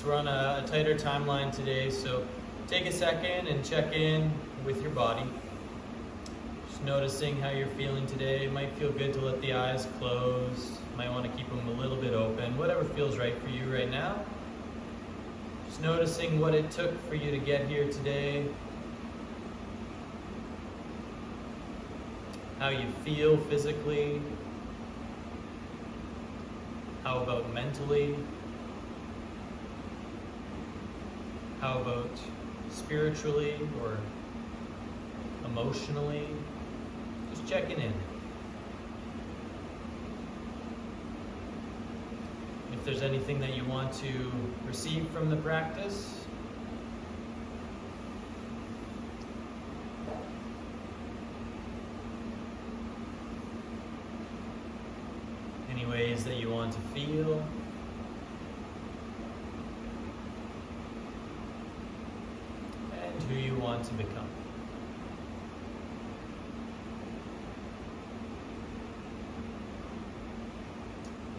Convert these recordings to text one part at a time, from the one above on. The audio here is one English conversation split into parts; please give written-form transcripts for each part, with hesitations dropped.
we're on a tighter timeline today, so take a second and check in with your body. Just noticing how you're feeling today. It might feel good to let the eyes close. Might want to keep them a little bit open, whatever feels right for you right now. Just noticing what it took for you to get here today. How you feel physically. How about mentally? How about spiritually or emotionally? Just checking in. If there's anything that you want to receive from the practice, any ways that you want to feel, and who you want to become.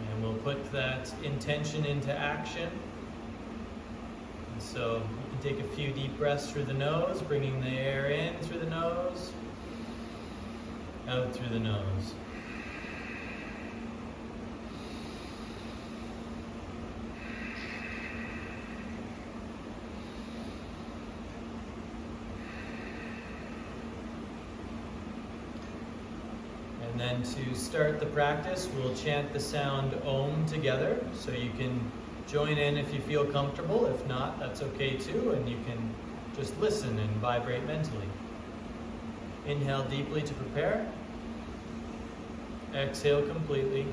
And we'll put that intention into action. And so you can take a few deep breaths through the nose, bringing the air in through the nose, out through the nose. And then to start the practice, we'll chant the sound Om together. So you can join in if you feel comfortable. If not, that's okay too. And you can just listen and vibrate mentally. Inhale deeply to prepare. Exhale completely.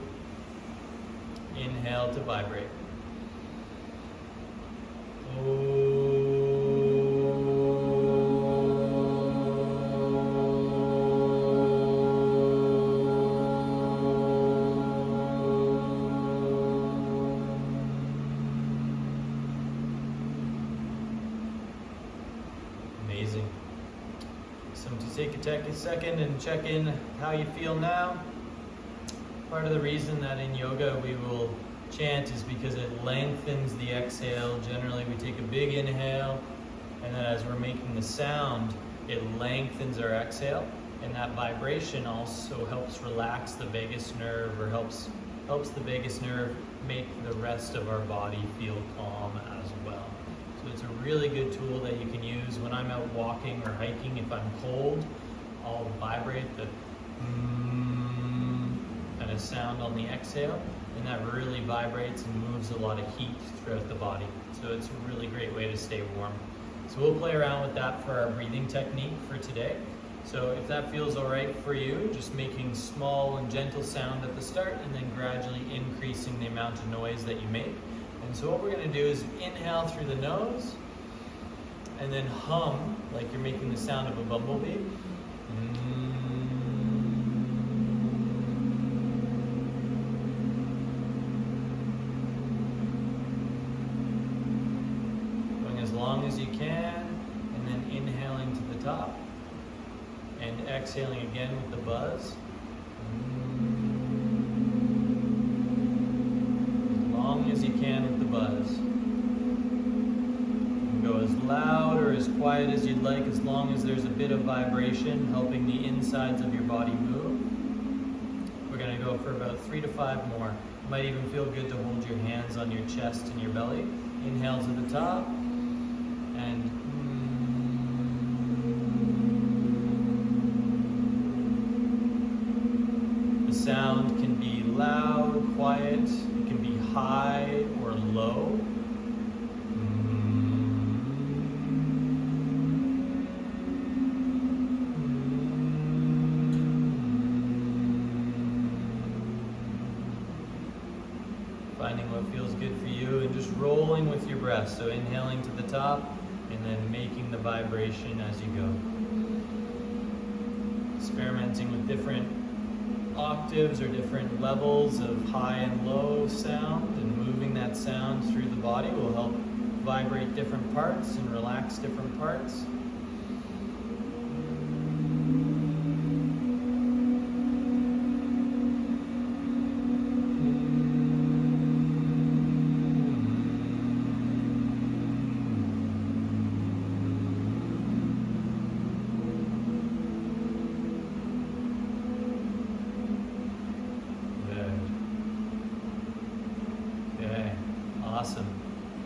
Inhale to vibrate. Om. Amazing. So to take a second and check in how you feel now. Part of the reason that in yoga we will chant is because it lengthens the exhale. Generally we take a big inhale, and then as we're making the sound, it lengthens our exhale, and that vibration also helps relax the vagus nerve, or helps the vagus nerve make the rest of our body feel calm as well. So it's a really good tool that you can use when I'm out walking or hiking. If I'm cold, I'll vibrate the kind of sound on the exhale, and that really vibrates and moves a lot of heat throughout the body. So it's a really great way to stay warm. So we'll play around with that for our breathing technique for today. So if that feels all right for you, just making small and gentle sound at the start, and then gradually increasing the amount of noise that you make. And so what we're going to do is inhale through the nose, and then hum like you're making the sound of a bumblebee. Going as long as you can, and then inhaling to the top, and exhaling again with the buzz. As you can with the buzz. You can go as loud or as quiet as you'd like, as long as there's a bit of vibration helping the insides of your body move. We're going to go for about 3 to 5 more. It might even feel good to hold your hands on your chest and your belly. Inhale to the top, and the sound can be loud, quiet, it can be high or low. Finding what feels good for you and just rolling with your breath. So inhaling to the top and then making the vibration as you go. Experimenting with different octaves or different levels of high and low sound, and moving that sound through the body will help vibrate different parts and relax different parts.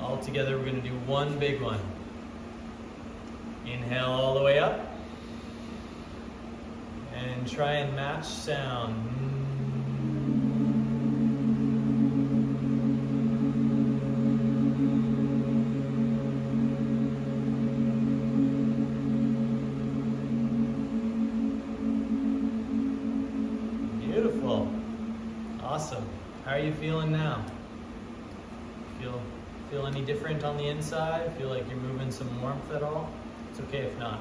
All together, we're gonna do one big one. Inhale all the way up. And try and match sound. Beautiful. Awesome. How are you feeling now? Feel any different on the inside? Feel like you're moving some warmth at all? It's okay if not.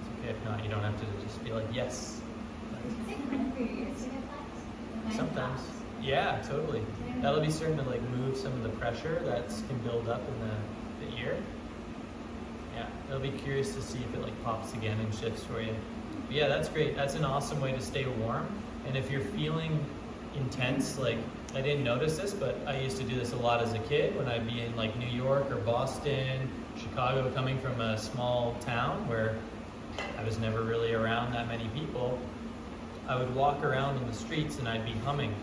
It's okay if not. You don't have to just be like, yes. Is it fun for your ears to get flexed? Sometimes. Yeah, totally. That'll be starting to like move some of the pressure that can build up in the ear. Yeah, it'll be curious to see if it like pops again and shifts for you. But yeah, that's great. That's an awesome way to stay warm. And if you're feeling intense, like I didn't notice this, but I used to do this a lot as a kid when I'd be in like New York or Boston, Chicago, coming from a small town where I was never really around that many people. I would walk around in the streets and I'd be humming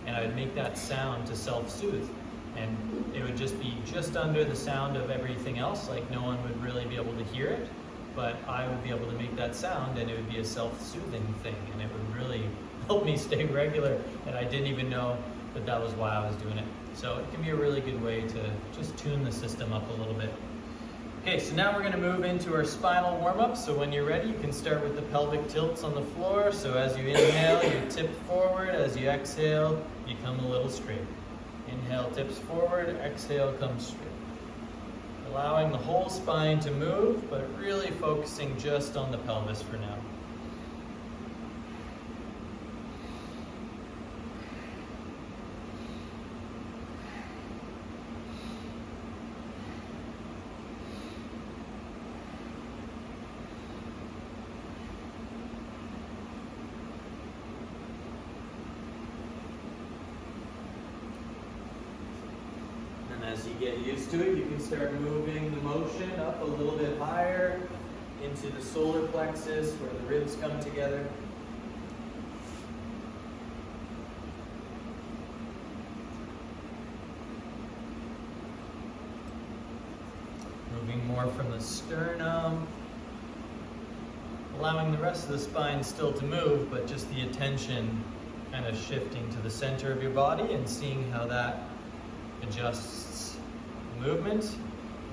and I would make that sound to self-soothe. And it would just be just under the sound of everything else, like no one would really be able to hear it, but I would be able to make that sound and it would be a self-soothing thing and it would really help me stay regular, and I didn't even know that that was why I was doing it. So it can be a really good way to just tune the system up a little bit. Okay, so now we're going to move into our spinal warm-up. So when you're ready, you can start with the pelvic tilts on the floor. So as you inhale, you tip forward. As you exhale, you come a little straight. Inhale, tips forward. Exhale, comes straight. Allowing the whole spine to move, but really focusing just on the pelvis for now. As you get used to it, you can start moving the motion up a little bit higher into the solar plexus where the ribs come together. Moving more from the sternum. Allowing the rest of the spine still to move, but just the attention kind of shifting to the center of your body and seeing how that adjusts movement.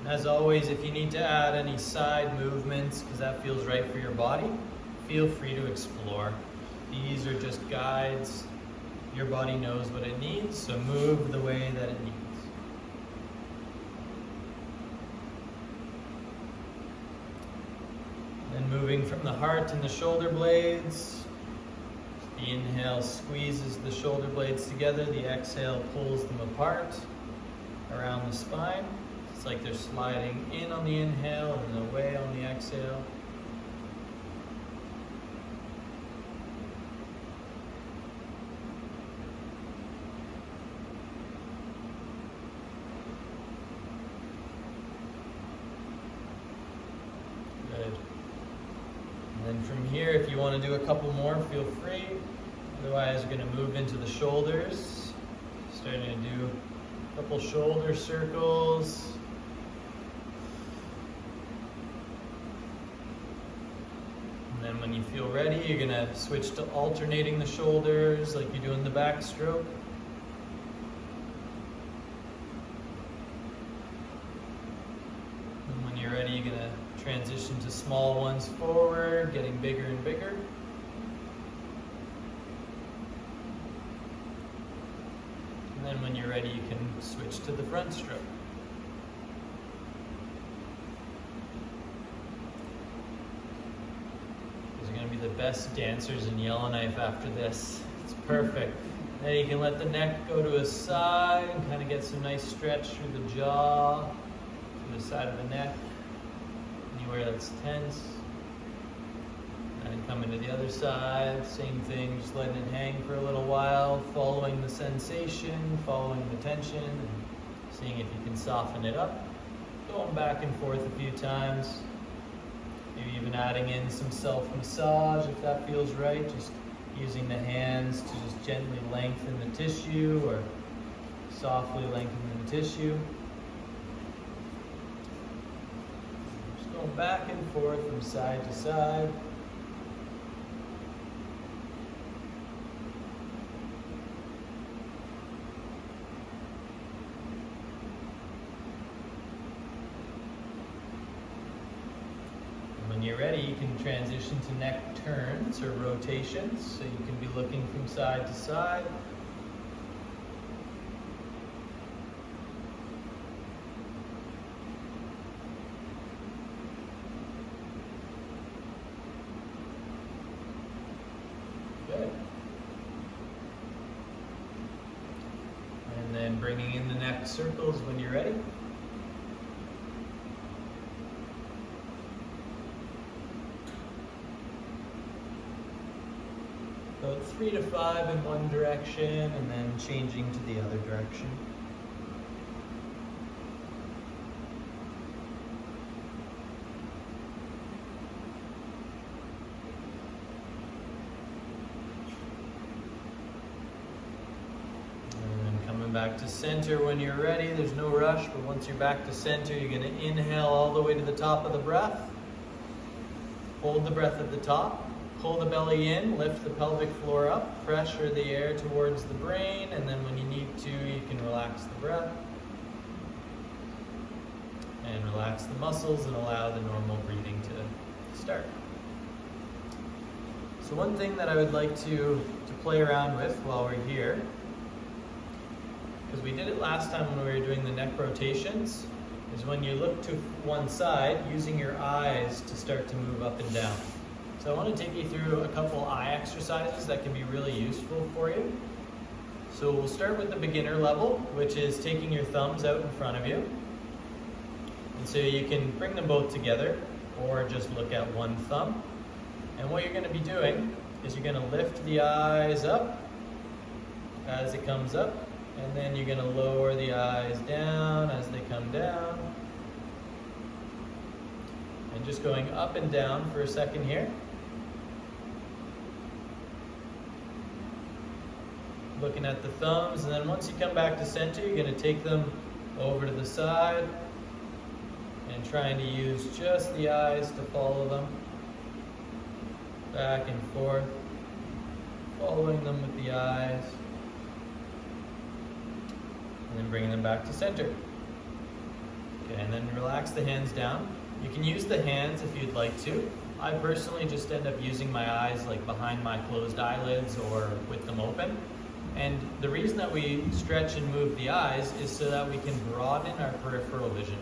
And as always, if you need to add any side movements because that feels right for your body, feel free to explore. These are just guides. Your body knows what it needs, so move the way that it needs. Then moving from the heart and the shoulder blades. The inhale squeezes the shoulder blades together, the exhale pulls them apart around the spine. It's like they're sliding in on the inhale and away on the exhale. Good. And then from here, if you want to do a couple more, feel free. Otherwise, we're going to move into the shoulders. Starting to do couple shoulder circles. And then when you feel ready, you're going to switch to alternating the shoulders like you do in the backstroke. And when you're ready, you're going to transition to small ones forward, getting bigger and bigger. And then when you're ready, you can switch to the front stroke. These are going to be the best dancers in Yellowknife after this. It's perfect. Then you can let the neck go to a side and kind of get some nice stretch through the jaw, through the side of the neck, anywhere that's tense. And coming to the other side, same thing, just letting it hang for a little while, following the sensation, following the tension, and seeing if you can soften it up. Going back and forth a few times. Maybe even adding in some self-massage if that feels right. Just using the hands to just gently lengthen the tissue or softly lengthen the tissue. back and forth from side to side. When you're ready, you can transition to neck turns or rotations. So you can be looking from side to side. Good. And then bringing in the neck circles when you're ready. About 3 to 5 in one direction and then changing to the other direction. And then coming back to center when you're ready. There's no rush, but once you're back to center, you're going to inhale all the way to the top of the breath. Hold the breath at the top. Pull the belly in, lift the pelvic floor up, pressure the air towards the brain, and then when you need to, you can relax the breath. And relax the muscles and allow the normal breathing to start. So one thing that I would like to play around with while we're here, because we did it last time when we were doing the neck rotations, is when you look to one side, using your eyes to start to move up and down. So I want to take you through a couple eye exercises that can be really useful for you. So we'll start with the beginner level, which is taking your thumbs out in front of you. And so you can bring them both together or just look at one thumb. And what you're going to be doing is you're going to lift the eyes up as it comes up, and then you're going to lower the eyes down as they come down. And just going up and down for a second here. Looking at the thumbs, and then once you come back to center, you're going to take them over to the side and trying to use just the eyes to follow them. Back and forth, following them with the eyes, and then bringing them back to center. Okay, and then relax the hands down. You can use the hands if you'd like to. I personally just end up using my eyes like behind my closed eyelids or with them open. And the reason that we stretch and move the eyes is so that we can broaden our peripheral vision.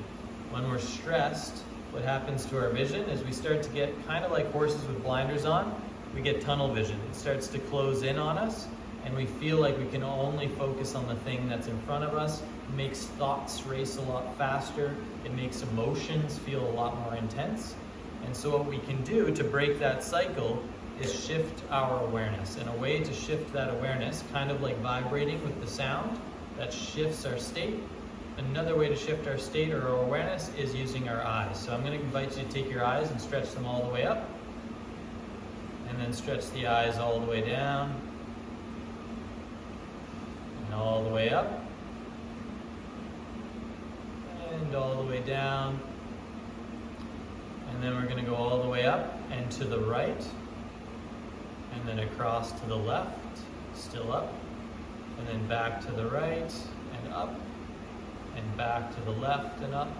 When we're stressed, what happens to our vision is we start to get kind of like horses with blinders on. We get tunnel vision. It starts to close in on us, and we feel like we can only focus on the thing that's in front of us. It makes thoughts race a lot faster. It makes emotions feel a lot more intense. And so what we can do to break that cycle is shift our awareness. And a way to shift that awareness, kind of like vibrating with the sound, that shifts our state. Another way to shift our state or our awareness is using our eyes. So I'm going to invite you to take your eyes and stretch them all the way up. And then stretch the eyes all the way down. And all the way up. And all the way down. And then we're going to go all the way up and to the right. And then across to the left, still up. And then back to the right and up. And back to the left and up.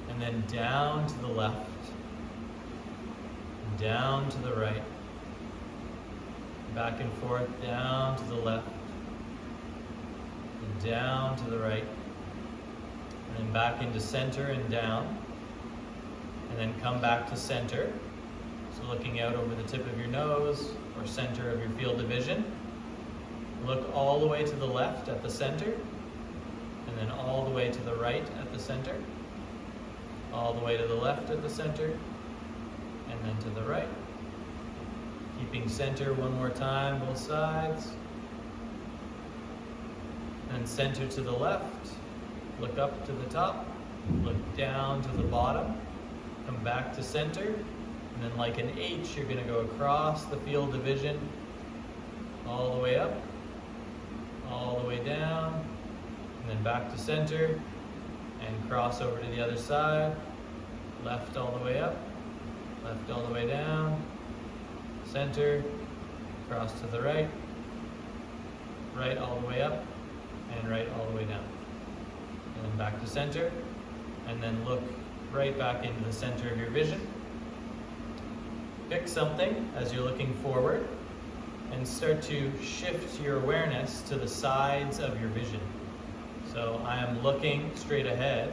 And then down to the left. And down to the right. Back and forth, down to the left. And down to the right. And then back into center and down. And then come back to center. So looking out over the tip of your nose or center of your field of vision. Look all the way to the left at the center. And then all the way to the right at the center. All the way to the left at the center. And then to the right. Keeping center one more time, both sides. And center to the left. Look up to the top. Look down to the bottom. Come back to center. And then like an H, you're going to go across the field of vision. All the way up. All the way down. And then back to center. And cross over to the other side. Left all the way up, left all the way down, center, cross to the right, right all the way up, and right all the way down. And then back to center, and then look right back into the center of your vision. Pick something as you're looking forward, and start to shift your awareness to the sides of your vision. So I am looking straight ahead,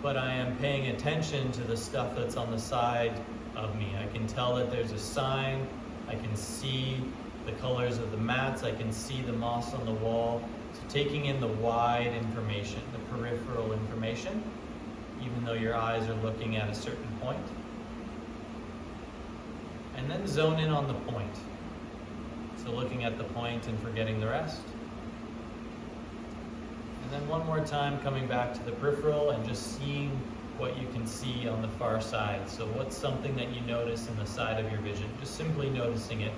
but I am paying attention to the stuff that's on the side of me. I can tell that there's a sign, I can see the colors of the mats, I can see the moss on the wall. So taking in the wide information, the peripheral information, even though your eyes are looking at a certain point. And then zone in on the point. So looking at the point and forgetting the rest. And then one more time coming back to the peripheral and just seeing what you can see on the far side. So what's something that you notice in the side of your vision? Just simply noticing it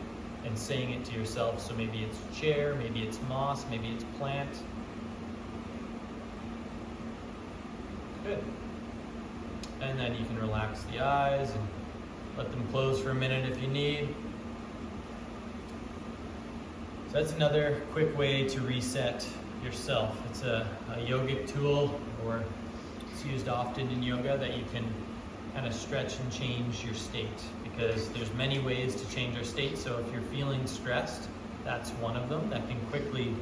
and saying it to yourself. So maybe it's chair, maybe it's moss, maybe it's plant. Good. And then you can relax the eyes and let them close for a minute if you need. So that's another quick way to reset yourself. It's a yogic tool, or it's used often in yoga, that you can kind of stretch and change your state, because there's many ways to change our state. So if you're feeling stressed, that's one of them that can quickly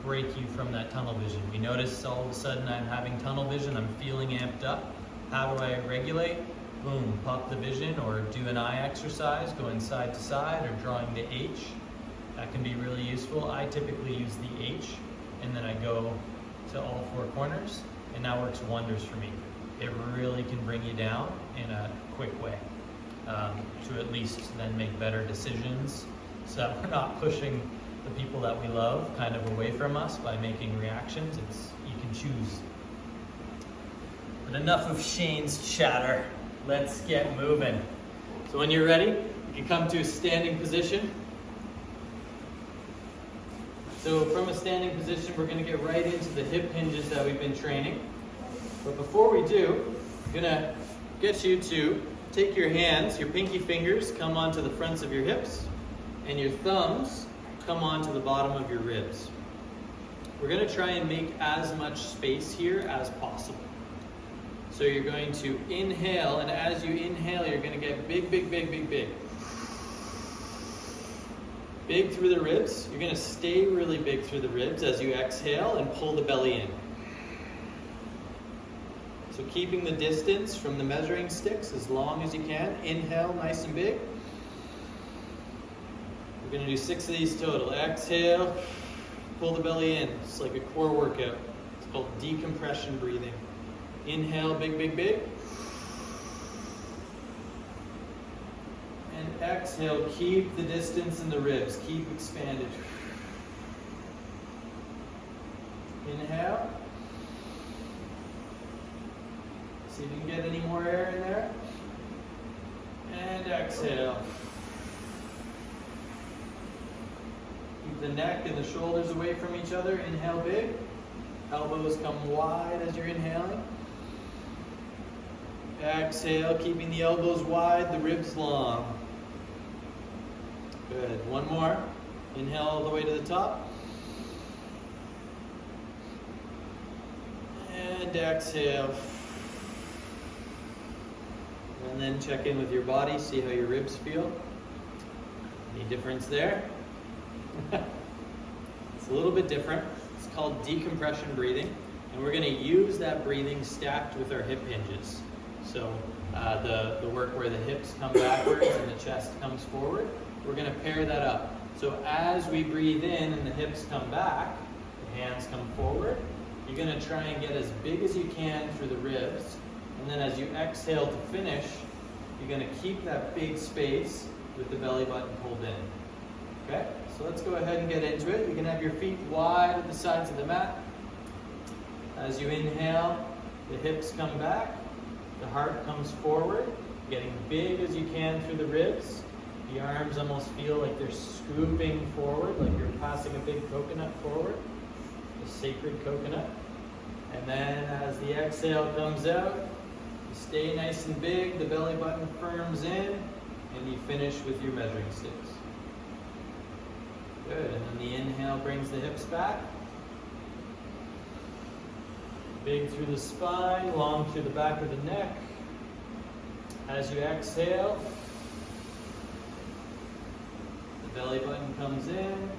break you from that tunnel vision. We notice all of a sudden I'm having tunnel vision, I'm feeling amped up. How do I regulate? Boom, pop the vision, or do an eye exercise, going side to side, or drawing the H. That can be really useful. I typically use the H, and then I go to all four corners, and that works wonders for me. It really can bring you down in a quick way, to at least then make better decisions, so that we're not pushing the people that we love kind of away from us by making reactions. You can choose. But enough of Shane's chatter. Let's get moving. So when you're ready, you can come to a standing position. So from a standing position, we're going to get right into the hip hinges that we've been training. But before we do, I'm going to get you to take your hands, your pinky fingers come onto the fronts of your hips, and your thumbs come onto the bottom of your ribs. We're going to try and make as much space here as possible. So you're going to inhale, and as you inhale, you're going to get big, big, big, big, big. Big through the ribs. You're going to stay really big through the ribs as you exhale and pull the belly in. So keeping the distance from the measuring sticks as long as you can. Inhale nice and big. We're going to do 6 of these total. Exhale, pull the belly in. It's like a core workout. It's called decompression breathing. Inhale, big, big, big. And exhale, keep the distance in the ribs. Keep expanded. Inhale. See if you can get any more air in there. And exhale. Keep the neck and the shoulders away from each other. Inhale big. Elbows come wide as you're inhaling. Exhale, keeping the elbows wide, the ribs long. Good. One more. Inhale all the way to the top. And exhale. And then check in with your body, see how your ribs feel. Any difference there? It's a little bit different. It's called decompression breathing. And we're going to use that breathing stacked with our hip hinges. So the work where the hips come backwards and the chest comes forward, we're going to pair that up. So as we breathe in and the hips come back, the hands come forward, you're going to try and get as big as you can through the ribs. And then as you exhale to finish, you're going to keep that big space with the belly button pulled in. Okay? So let's go ahead and get into it. You can have your feet wide at the sides of the mat. As you inhale, the hips come back. The heart comes forward, getting big as you can through the ribs. The arms almost feel like they're scooping forward, like you're passing a big coconut forward, a sacred coconut. And then as the exhale comes out, You stay nice and big, the belly button firms in, and you finish with your measuring sticks. Good, and then the inhale brings the hips back. Big through the spine, long through the back of the neck. As you exhale, the belly button comes in,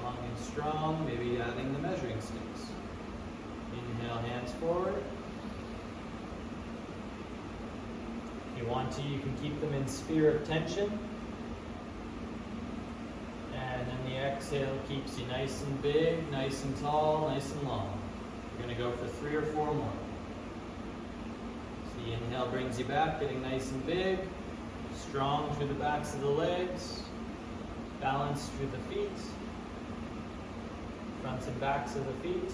long and strong, maybe adding the measuring sticks. Inhale, hands forward. If you want to, you can keep them in sphere of tension. And then the exhale keeps you nice and big, nice and tall, nice and long. You're going to go for 3 or 4 more. So the inhale brings you back, getting nice and big, strong through the backs of the legs, balance through the feet, fronts and backs of the feet.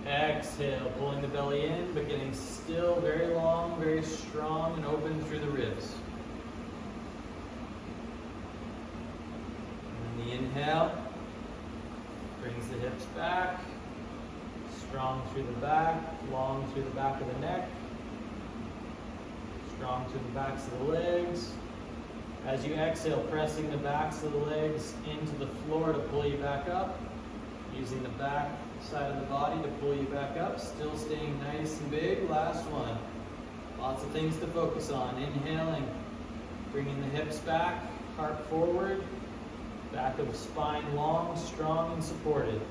Exhale, pulling the belly in, but getting still very long, very strong, and open through the ribs. And then the inhale brings the hips back, strong through the back, long through the back of the neck, strong through the backs of the legs. As you exhale, pressing the backs of the legs into the floor to pull you back up, using the back side of the body to pull you back up, still staying nice and big. Last one. Lots of things to focus on. Inhaling, bringing the hips back, heart forward, back of the spine long, strong and supported.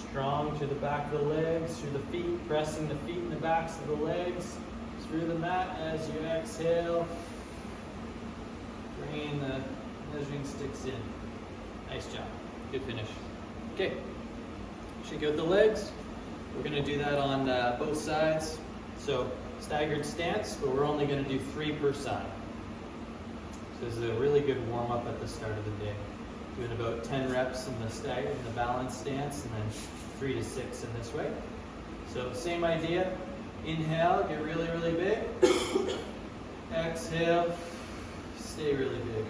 Strong through the back of the legs, through the feet, pressing the feet and the backs of the legs, through the mat as you exhale, bringing the measuring sticks in. Nice job. Good finish. Okay, shake out the legs. We're going to do that on both sides. So staggered stance, but we're only going to do 3 per side. So this is a really good warm up at the start of the day. Doing about 10 reps in the stagger, in the balance stance, and then 3 to 6 in this way. So same idea. Inhale, get really, really big. Exhale, stay really big.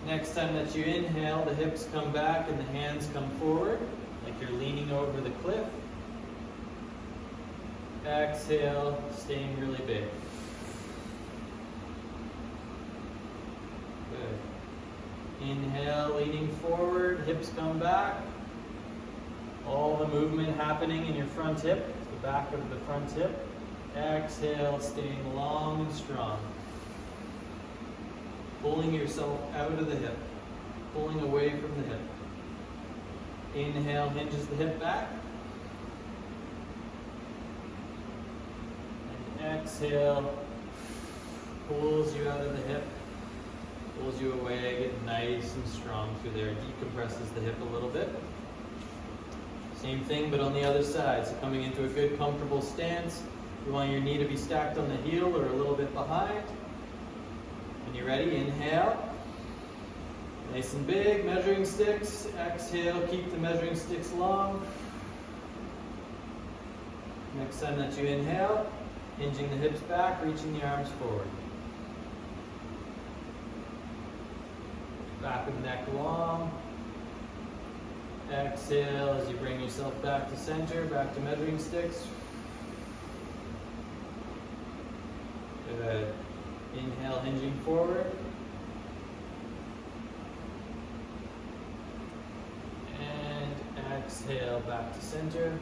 Next time that you inhale, the hips come back and the hands come forward, like you're leaning over the cliff. Exhale, staying really big. Good. Inhale, leaning forward, hips come back. All the movement happening in your front hip, the back of the front hip. Exhale, staying long and strong. Pulling yourself out of the hip, pulling away from the hip. Inhale, hinges the hip back. And exhale, pulls you out of the hip, pulls you away, get nice and strong through there, decompresses the hip a little bit. Same thing, but on the other side. So coming into a good, comfortable stance. You want your knee to be stacked on the heel or a little bit behind. When you're ready, inhale. Nice and big, measuring sticks. Exhale, keep the measuring sticks long. Next time that you inhale, hinging the hips back, reaching the arms forward. Back of the neck long. Exhale as you bring yourself back to center, back to measuring sticks. Good. Inhale, hinging forward. And exhale, back to center.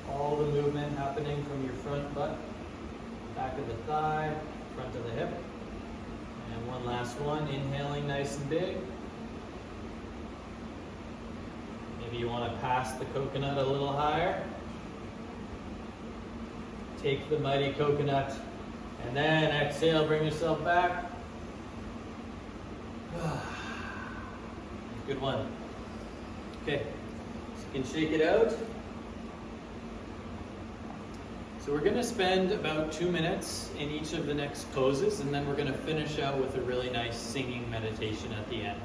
All the movement happening from your front butt, back of the thigh, front of the hip. And one last one, inhaling nice and big. Maybe you want to pass the coconut a little higher. Take the mighty coconut and then exhale, bring yourself back. Good one. Okay, so you can shake it out. So we're going to spend about 2 minutes in each of the next poses, and then we're going to finish out with a really nice singing meditation at the end.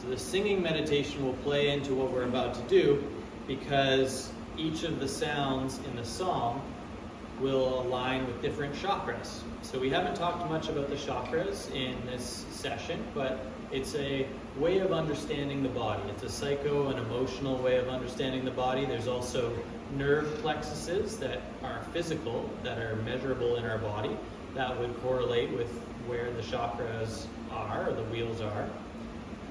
So the singing meditation will play into what we're about to do because each of the sounds in the song will align with different chakras. So we haven't talked much about the chakras in this session, but It's a way of understanding the body. It's a psycho and emotional way of understanding the body. There's also nerve plexuses that are physical, that are measurable in our body, that would correlate with where the chakras are, or the wheels are.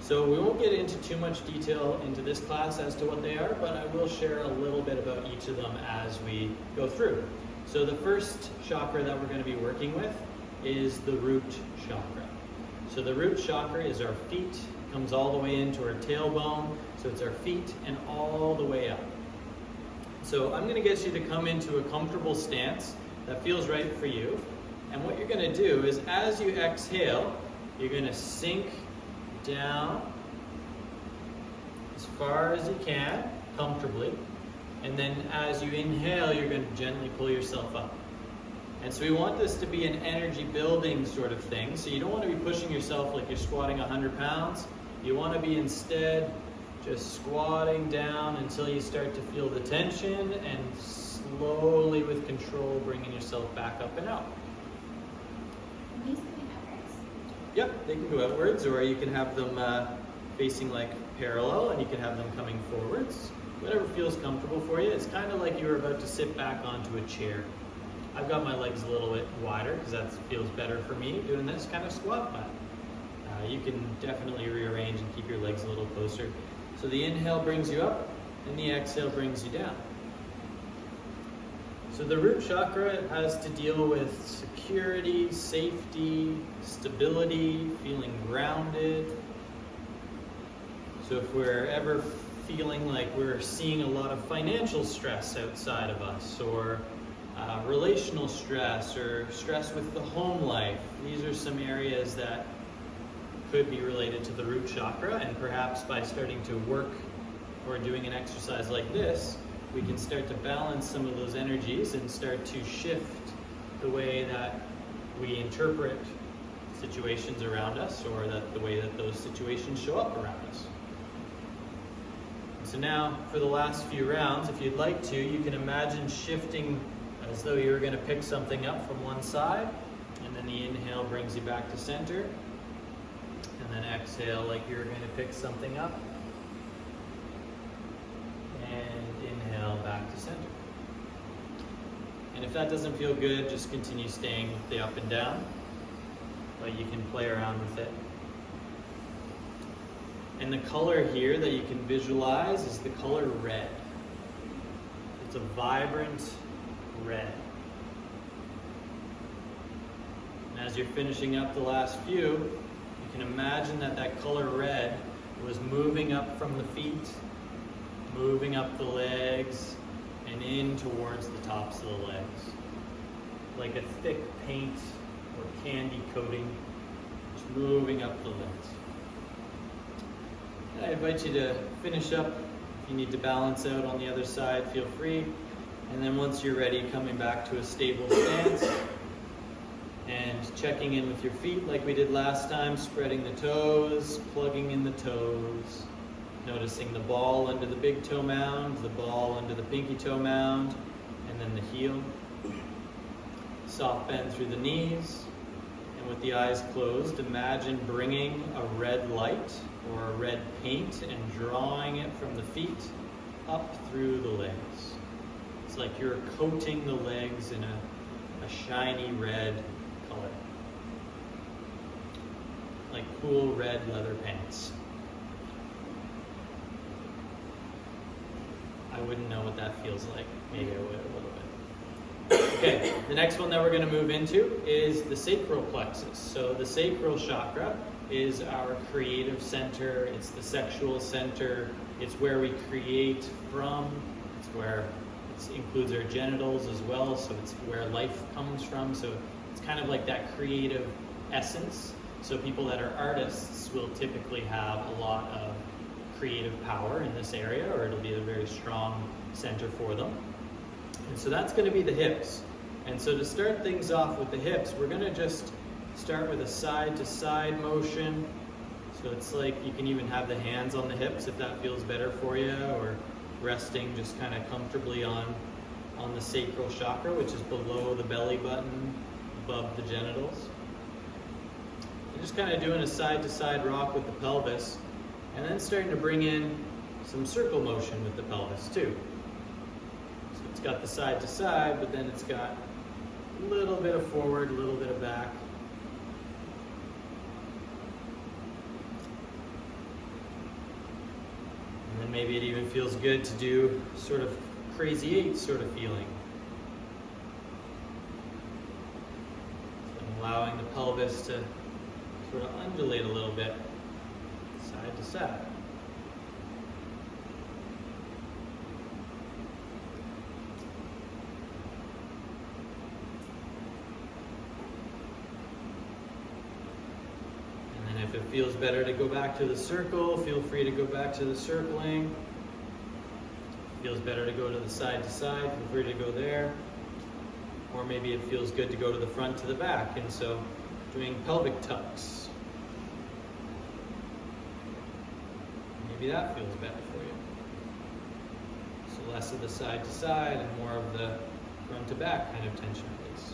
So we won't get into too much detail into this class as to what they are, but I will share a little bit about each of them as we go through. So the first chakra that we're going to be working with is the root chakra. So the root chakra is our feet, comes all the way into our tailbone, so it's our feet and all the way up. So I'm going to get you to come into a comfortable stance that feels right for you. And what you're going to do is, as you exhale, you're going to sink down as far as you can, comfortably. And then as you inhale, you're going to gently pull yourself up. And so we want this to be an energy building sort of thing. So you don't want to be pushing yourself like you're squatting 100 pounds. You want to be instead just squatting down until you start to feel the tension, and slowly with control bringing yourself back up and out. These coming outwards. Yep, they can go outwards, or you can have them facing like parallel, and you can have them coming forwards. Whatever feels comfortable for you. It's kind of like you were about to sit back onto a chair. I've got my legs a little bit wider because that feels better for me doing this kind of squat, but you can definitely rearrange and keep your legs a little closer. So the inhale brings you up, and the exhale brings you down. So the root chakra has to deal with security, safety, stability, feeling grounded. So if we're ever feeling like we're seeing a lot of financial stress outside of us, or relational stress, or stress with the home life, these are some areas that could be related to the root chakra. And perhaps by starting to work or doing an exercise like this, we can start to balance some of those energies and start to shift the way that we interpret situations around us, or that the way that those situations show up around us. So now, for the last few rounds, if you'd like to, you can imagine shifting as though you were going to pick something up from one side, and then the inhale brings you back to center, and then exhale like you're going to pick something up, and inhale back to center. And if that doesn't feel good, just continue staying with the up and down, but you can play around with it. And the color here that you can visualize is the color red. It's a vibrant red. And as you're finishing up the last few, you can imagine that that color red was moving up from the feet, moving up the legs, and in towards the tops of the legs. Like a thick paint or candy coating, just moving up the legs. And I invite you to finish up. If you need to balance out on the other side, feel free. And then once you're ready, coming back to a stable stance and checking in with your feet like we did last time, spreading the toes, plugging in the toes, noticing the ball under the big toe mound, the ball under the pinky toe mound, and then the heel. Soft bend through the knees. And with the eyes closed, imagine bringing a red light or a red paint and drawing it from the feet up through the legs. It's like you're coating the legs in a shiny red color. Like cool red leather pants. I wouldn't know what that feels like. Maybe I would a little bit. Okay, the next one that we're going to move into is the sacral plexus. So the sacral chakra is our creative center. It's the sexual center. It's where we create from. It's where it includes our genitals as well. So it's where life comes from. So it's kind of like that creative essence. So people that are artists will typically have a lot of creative power in this area, or it'll be a very strong center for them. And so that's going to be the hips. And so to start things off with the hips, we're going to just start with a side-to-side motion. So it's like you can even have the hands on the hips if that feels better for you, or resting just kind of comfortably on the sacral chakra, which is below the belly button, above the genitals. Just kind of doing a side-to-side rock with the pelvis, and then starting to bring in some circle motion with the pelvis too. So it's got the side-to-side, but then it's got a little bit of forward, a little bit of back. And then maybe it even feels good to do sort of crazy eight sort of feeling. So I'm allowing the pelvis to sort of undulate a little bit, side to side. And then if it feels better to go back to the circle, feel free to go back to the circling. Feels better to go to the side, feel free to go there. Or maybe it feels good to go to the front to the back, and so doing pelvic tucks. Maybe that feels better for you. So less of the side to side and more of the front to back kind of tension release.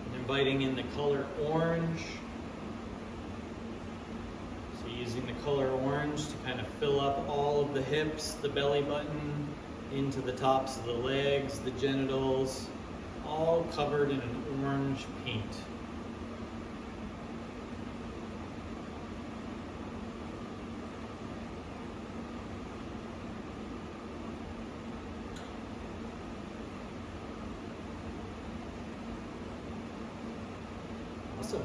And inviting in the color orange. So using the color orange to kind of fill up all of the hips, the belly button, into the tops of the legs, the genitals, all covered in an orange paint. Awesome.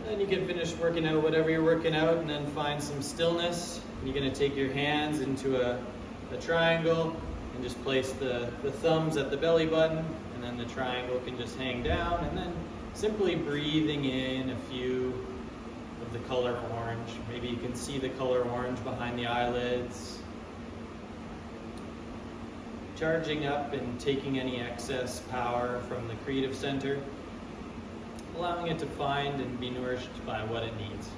Then you can finish working out whatever you're working out and then find some stillness. You're going to take your hands into a triangle and just place the thumbs at the belly button, and then the triangle can just hang down, and then simply breathing in a few of the color orange. Maybe you can see the color orange behind the eyelids. Charging up and taking any excess power from the creative center, allowing it to find and be nourished by what it needs.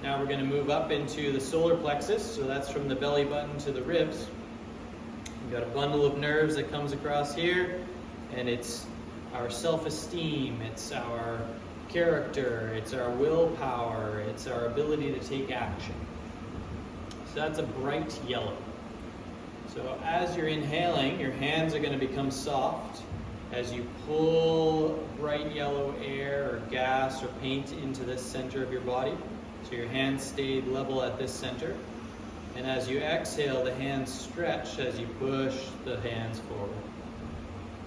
Now we're going to move up into the solar plexus, so that's from the belly button to the ribs. We've got a bundle of nerves that comes across here, and it's our self-esteem, it's our character, it's our willpower, it's our ability to take action. So that's a bright yellow. So as you're inhaling, your hands are going to become soft as you pull bright yellow air or gas or paint into the center of your body. So your hands stay level at this center. And as you exhale, the hands stretch as you push the hands forward.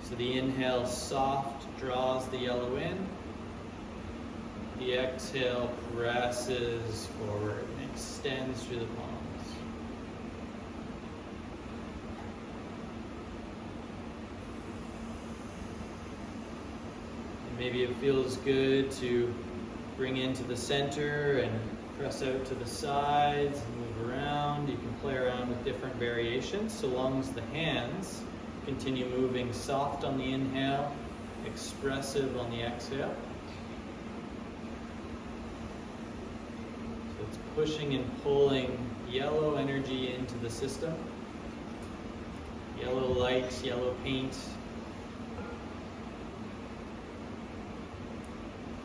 So the inhale soft draws the yellow in. The exhale presses forward and extends through the palms. And maybe it feels good to bring into the center and press out to the sides and move around. You can play around with different variations so long as the hands continue moving soft on the inhale, expressive on the exhale. So it's pushing and pulling yellow energy into the system. Yellow light, yellow paint.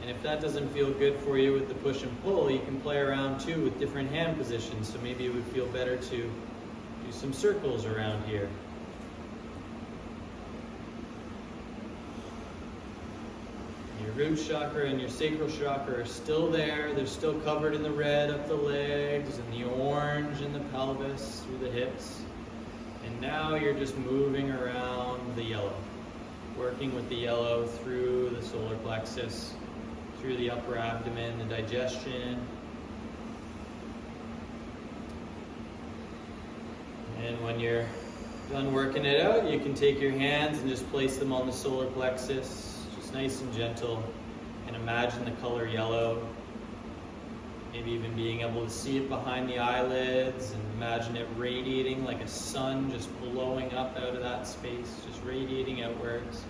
And if that doesn't feel good for you with the push and pull, you can play around too with different hand positions. So maybe it would feel better to do some circles around here. Your root chakra and your sacral chakra are still there. They're still covered in the red up the legs and the orange in the pelvis through the hips. And now you're just moving around the yellow, working with the yellow through the solar plexus, through the upper abdomen, the digestion. And when you're done working it out, you can take your hands and just place them on the solar plexus, just nice and gentle, and imagine the color yellow. Maybe even being able to see it behind the eyelids, and imagine it radiating like a sun, just blowing up out of that space, just radiating outwards,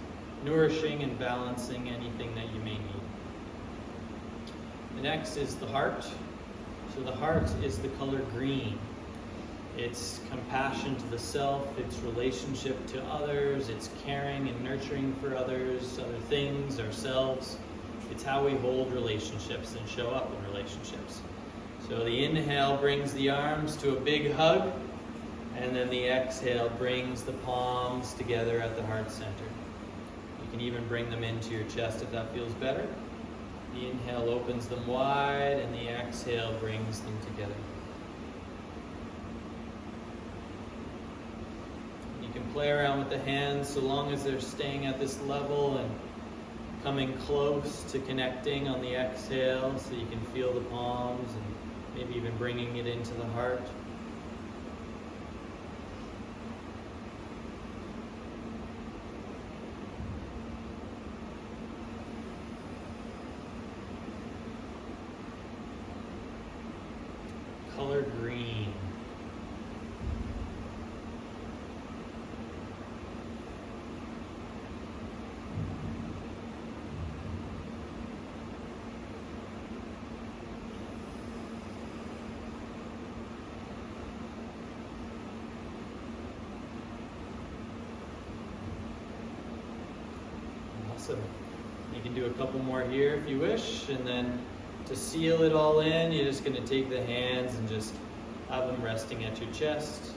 nourishing and balancing anything that you may need. The next is the heart. So the heart is the color green. It's compassion to the self, it's relationship to others, it's caring and nurturing for others, other things, ourselves. It's how we hold relationships and show up in relationships. So the inhale brings the arms to a big hug, and then the exhale brings the palms together at the heart center. You can even bring them into your chest if that feels better. The inhale opens them wide, and the exhale brings them together. You can play around with the hands so long as they're staying at this level and coming close to connecting on the exhale, so you can feel the palms and maybe even bringing it into the heart. Color green. Awesome. You can do a couple more here if you wish, and then to seal it all in, you're just going to take the hands and just have them resting at your chest.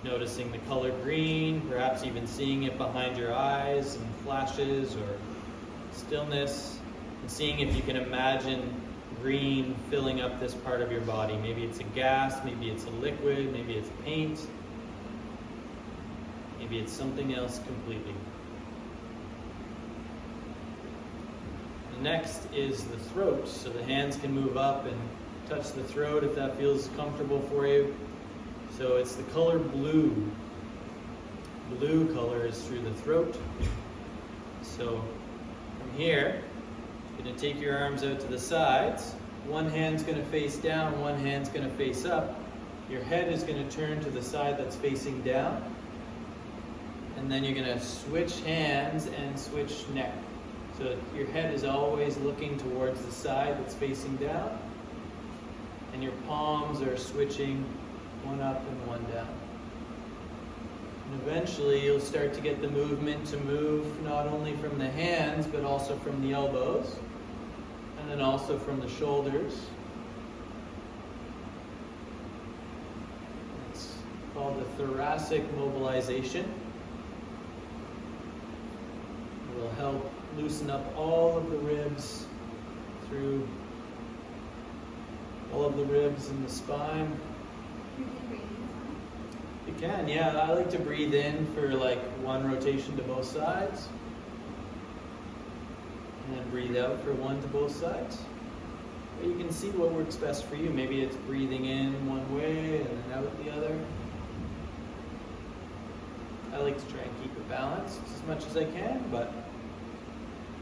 Noticing the color green, perhaps even seeing it behind your eyes in flashes or stillness, and seeing if you can imagine green filling up this part of your body. Maybe it's a gas, maybe it's a liquid, maybe it's paint, maybe it's something else completely. Next is the throat, so the hands can move up and touch the throat if that feels comfortable for you. So it's the color blue. Blue color is through the throat. So from here, you're going to take your arms out to the sides. One hand's going to face down, one hand's going to face up. Your head is going to turn to the side that's facing down. And then you're going to switch hands and switch neck. So your head is always looking towards the side that's facing down, and your palms are switching one up and one down. And eventually you'll start to get the movement to move not only from the hands, but also from the elbows, and then also from the shoulders. It's called the thoracic mobilization. It will help loosen up all of the ribs through all of the ribs in the spine. You can breathe in. You can, yeah. I like to breathe in for like one rotation to both sides. And then breathe out for one to both sides. But you can see what works best for you. Maybe it's breathing in one way and then out the other. I like to try and keep it balanced as much as I can, but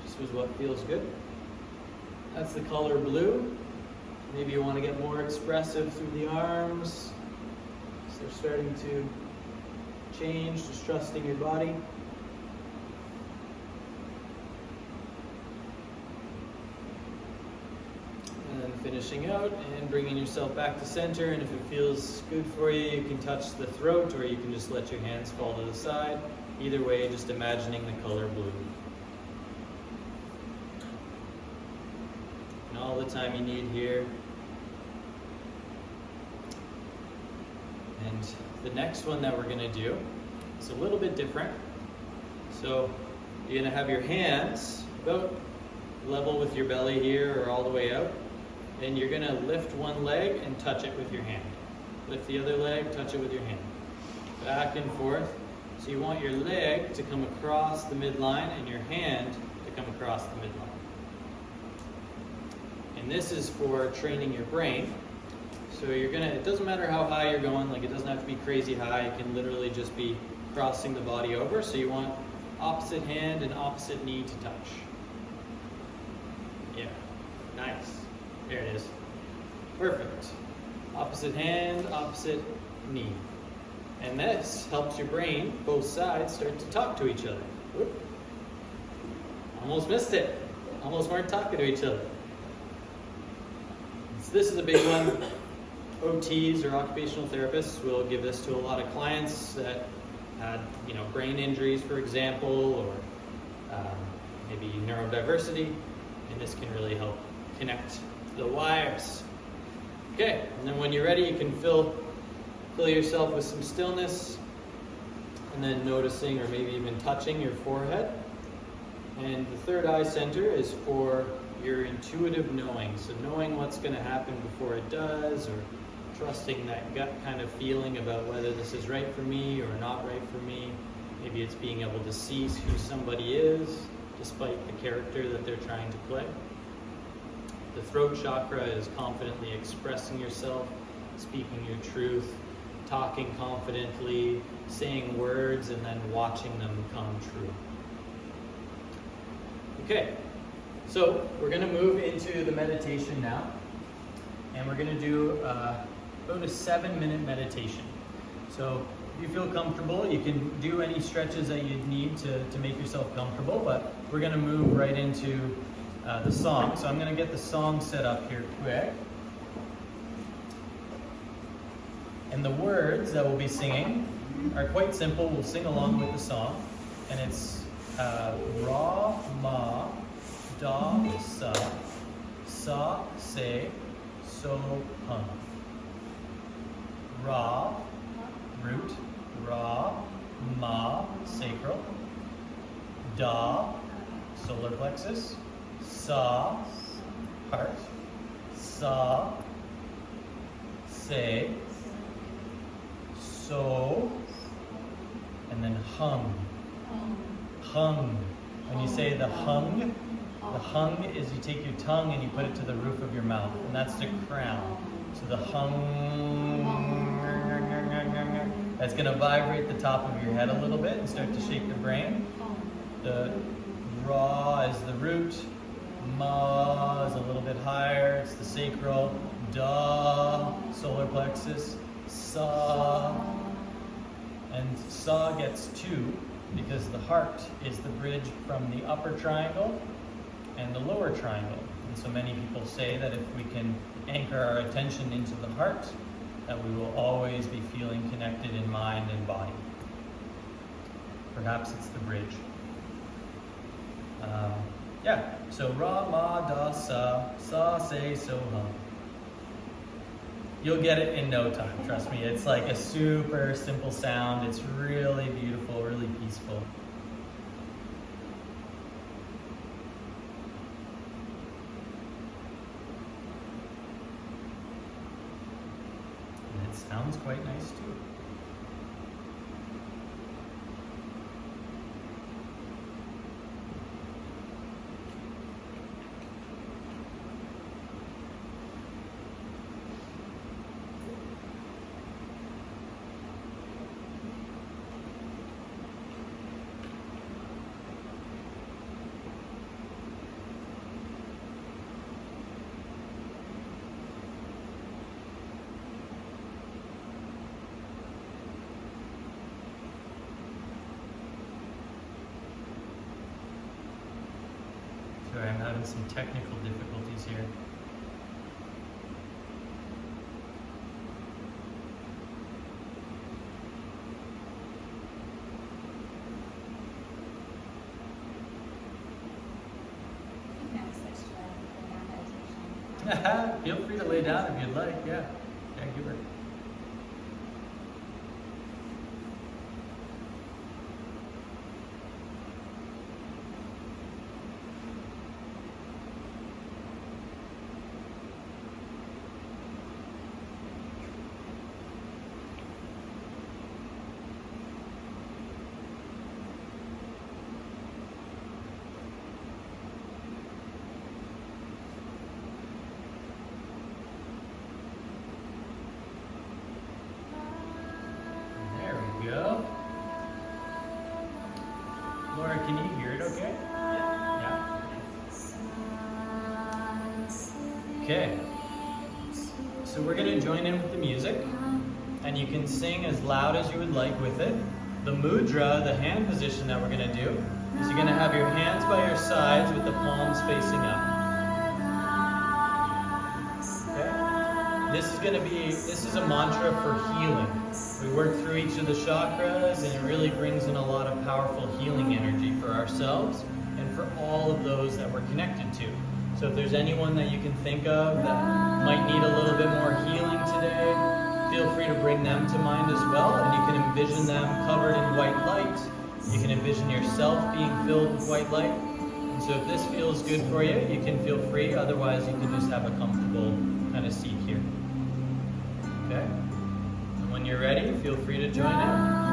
this is what feels good. That's the color blue. Maybe you want to get more expressive through the arms. So they're starting to change, just trusting your body. And then finishing out and bringing yourself back to center. And if it feels good for you, you can touch the throat, or you can just let your hands fall to the side. Either way, just imagining the color blue. And all the time you need here. And the next one that we're going to do is a little bit different. So you're going to have your hands about level with your belly here or all the way out. And you're going to lift one leg and touch it with your hand. Lift the other leg, touch it with your hand. Back and forth. So you want your leg to come across the midline and your hand to come across the midline. And this is for training your brain. So you're gonna, it doesn't matter how high you're going, like it doesn't have to be crazy high, it can literally just be crossing the body over. So you want opposite hand and opposite knee to touch. Yeah, nice. There it is. Perfect. Opposite hand, opposite knee. And this helps your brain, both sides, start to talk to each other. Whoop. Almost missed it. Almost weren't talking to each other. So this is a big one. OTs or occupational therapists will give this to a lot of clients that had, brain injuries, for example, or maybe neurodiversity, and this can really help connect the wires. Okay, and then when you're ready, you can fill yourself with some stillness, and then noticing or maybe even touching your forehead. And the third eye center is for your intuitive knowing, so knowing what's going to happen before it does, or trusting that gut kind of feeling about whether this is right for me or not right for me. Maybe it's being able to see who somebody is despite the character that they're trying to play. The throat chakra is confidently expressing yourself, speaking your truth, talking confidently, saying words, and then watching them come true. Okay, so we're going to move into the meditation now, and we're going to do about a 7-minute meditation. So if you feel comfortable, you can do any stretches that you need to make yourself comfortable, but we're going to move right into the song. So I'm going to get the song set up here quick. And the words that we'll be singing are quite simple. We'll sing along with the song. And it's Ra, Ma, Da, Sa, Sa, Se, So, Hum. Ra, root. Ra, Ma, sacral. Da, solar plexus. Sa, heart. Sa, Se, so, and then hung. Hung. When you say the hung is you take your tongue and you put it to the roof of your mouth, and that's the crown. So the hung, that's going to vibrate the top of your head a little bit and start to shake the brain. The ra is the root. Ma is a little bit higher, it's the sacral. Da, solar plexus. Sa, and Sa gets 2 because the heart is the bridge from the upper triangle and the lower triangle. And so many people say that if we can anchor our attention into the heart, that we will always be feeling connected in mind and body. Perhaps it's the bridge. So Ra, Ma, Da, Sa, Sa, Se, So, Hum. You'll get it in no time, trust me. It's like a super simple sound. It's really beautiful, really peaceful. And it sounds quite nice too. Sorry, I'm having some technical difficulties here. Feel free to lay down if you'd like, yeah. Caregiver. Go. Laura, can you hear it okay? Yeah. Okay. So we're going to join in with the music, and you can sing as loud as you would like with it. The mudra, the hand position that we're going to do, is you're going to have your hands by your sides with the palms facing up. Okay? This is a mantra for healing. We work through each of the chakras, and it really brings in a lot of powerful healing energy for ourselves and for all of those that we're connected to. So if there's anyone that you can think of that might need a little bit more healing today, feel free to bring them to mind as well, and you can envision them covered in white light. You can envision yourself being filled with white light. And so if this feels good for you, you can feel free. Otherwise, you can just have a comfortable kind of seat here. Okay? And when you're ready, feel free to join in.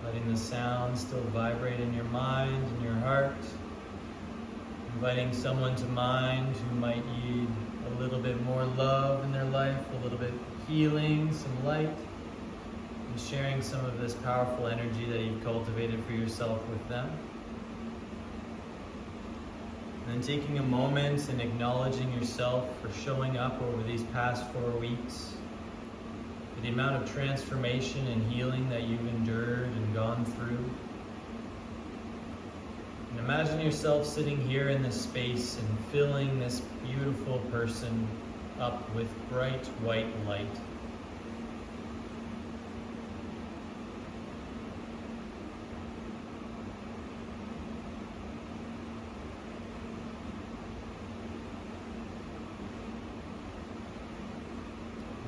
letting the sound still vibrate in your mind and your heart. Inviting someone to mind who might need a little bit more love in their life, a little bit healing, some light, and sharing some of this powerful energy that you've cultivated for yourself with them. And then taking a moment and acknowledging yourself for showing up over these past 4 weeks, for the amount of transformation and healing that you've endured and gone through. And imagine yourself sitting here in this space and filling this beautiful person up with bright white light.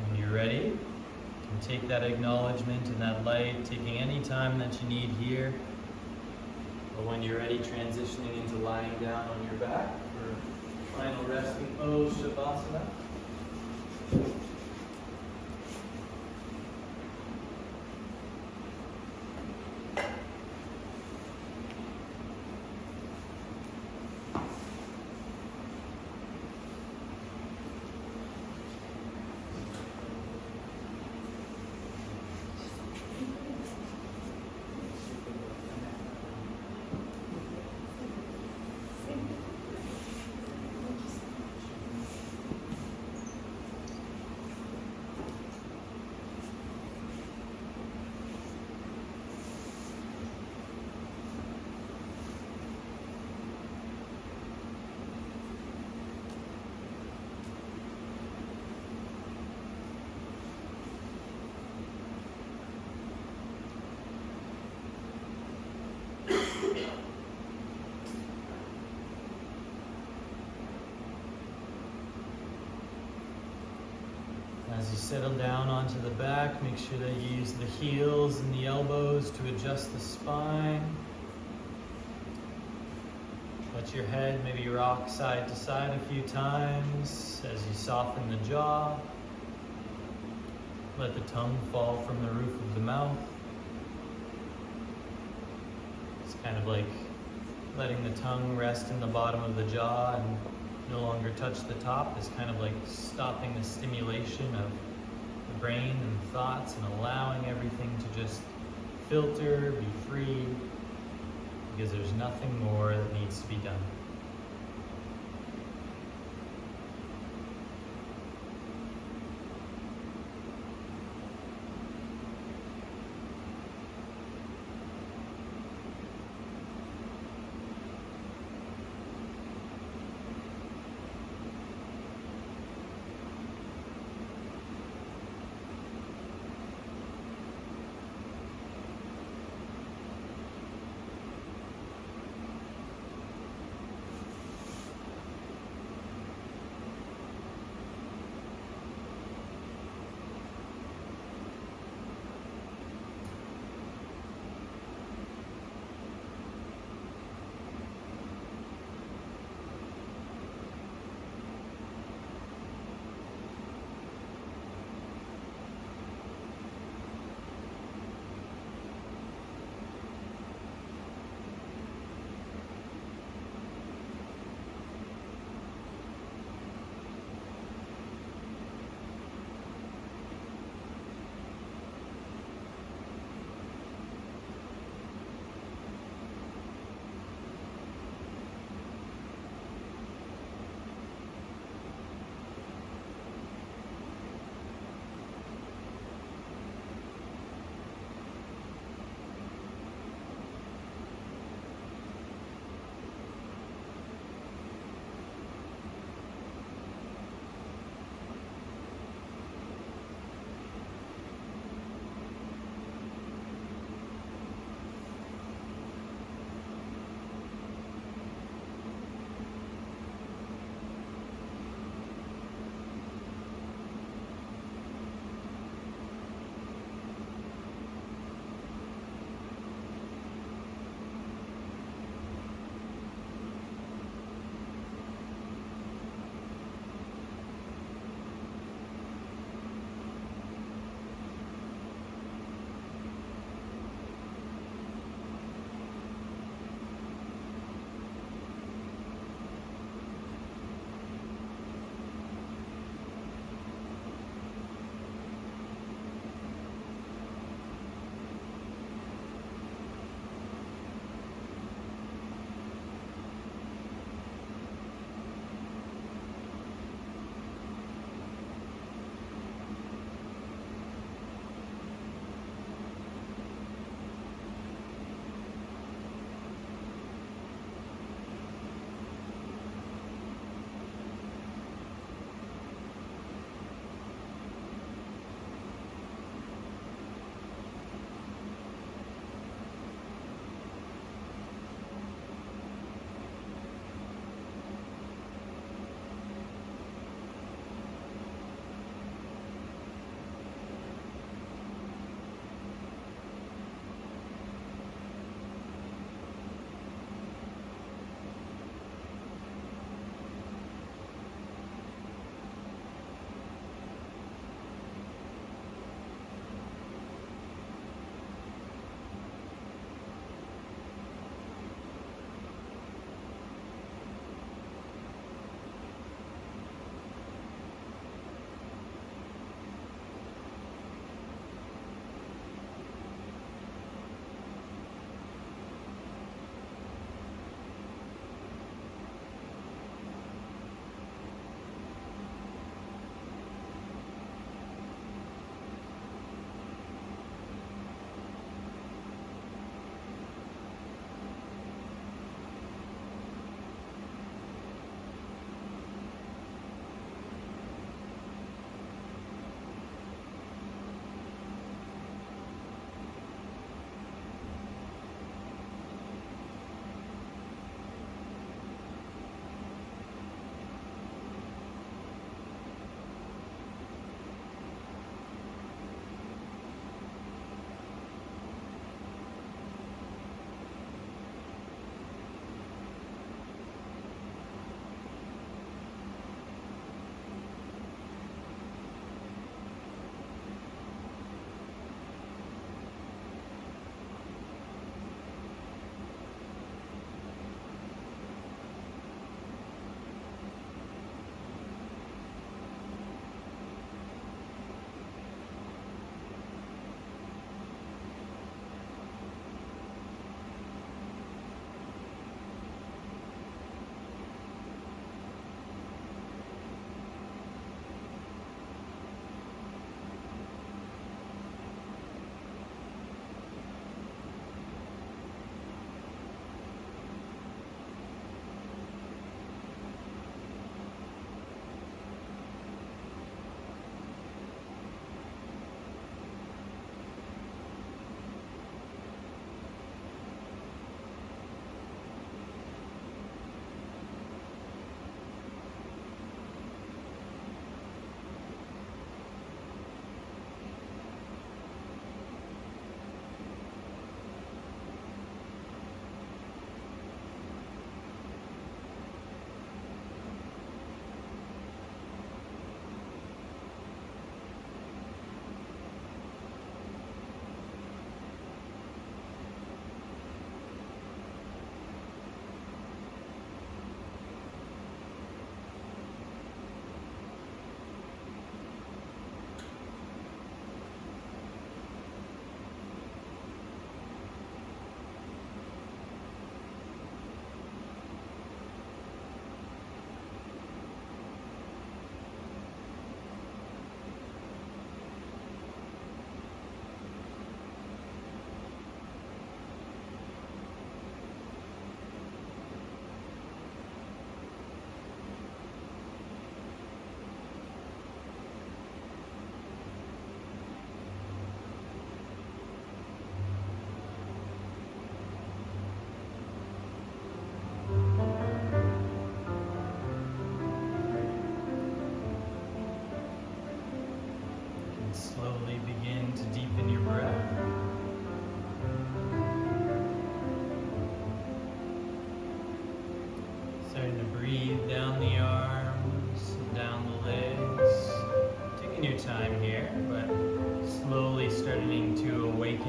When you're ready, you can take that acknowledgement and that light, taking any time that you need here. But when you're ready, transitioning into lying down on your back for final resting pose, Shavasana. As you settle down onto the back, make sure that you use the heels and the elbows to adjust the spine. Let your head maybe rock side to side a few times as you soften the jaw. Let the tongue fall from the roof of the mouth. It's kind of like letting the tongue rest in the bottom of the jaw and no longer touch the top. Is kind of like stopping the stimulation of the brain and thoughts and allowing everything to just filter, be free, because there's nothing more that needs to be done.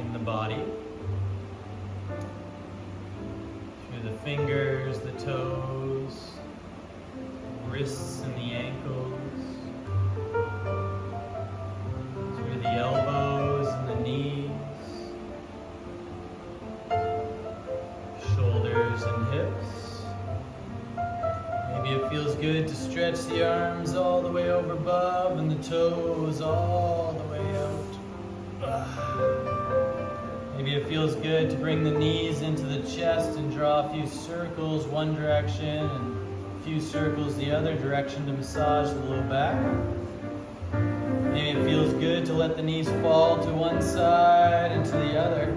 in the body. Through the fingers, the toes, wrists and the ankles. Through the elbows and the knees. Shoulders and hips. Maybe it feels good to stretch the arms all the way over above and the toes all the way out. Maybe it feels good to bring the knees into the chest and draw a few circles one direction and a few circles the other direction to massage the low back. Maybe it feels good to let the knees fall to one side and to the other.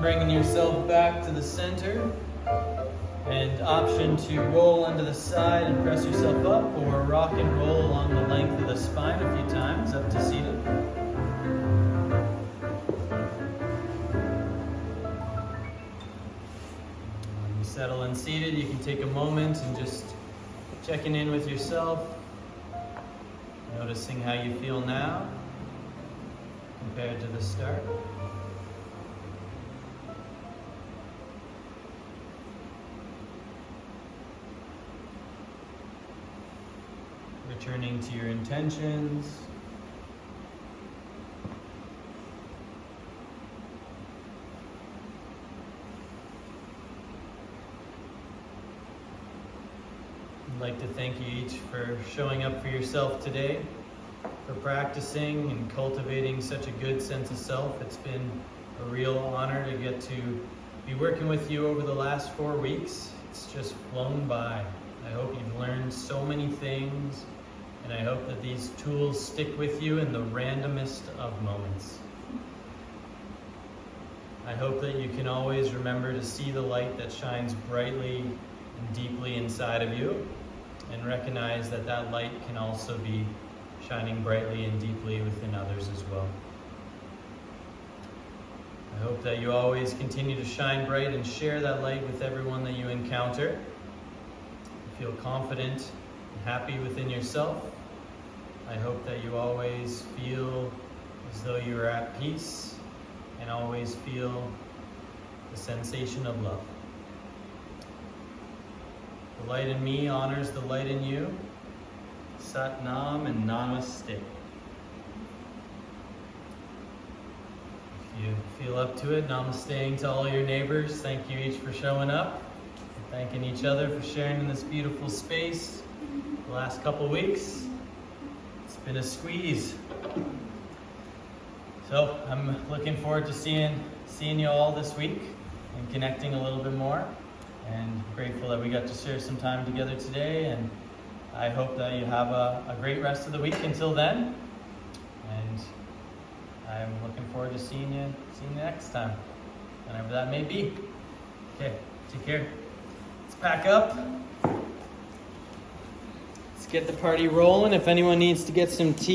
Bringing yourself back to the center, and option to roll onto the side and press yourself up, or rock and roll along the length of the spine a few times up to seated. When you settle and seated, you can take a moment and just checking in with yourself, noticing how you feel now compared to the start. Returning to your intentions. I'd like to thank you each for showing up for yourself today, for practicing and cultivating such a good sense of self. It's been a real honor to get to be working with you over the last 4 weeks. It's just flown by. I hope you've learned so many things, and I hope that these tools stick with you in the randomest of moments. I hope that you can always remember to see the light that shines brightly and deeply inside of you, and recognize that that light can also be shining brightly and deeply within others as well. I hope that you always continue to shine bright and share that light with everyone that you encounter. Feel confident and happy within yourself. I hope that you always feel as though you are at peace and always feel the sensation of love. The light in me honors the light in you. Sat Nam and Namaste. If you feel up to it, namasteing to all your neighbors. Thank you each for showing up. Thanking each other for sharing in this beautiful space the last couple weeks. It's been a squeeze. So I'm looking forward to seeing you all this week and connecting a little bit more, and grateful that we got to share some time together today, and I hope that you have a great rest of the week until then, and I'm looking forward to seeing you next time, whenever that may be. Okay, take care. Let's pack up. Let's get the party rolling. If anyone needs to get some tea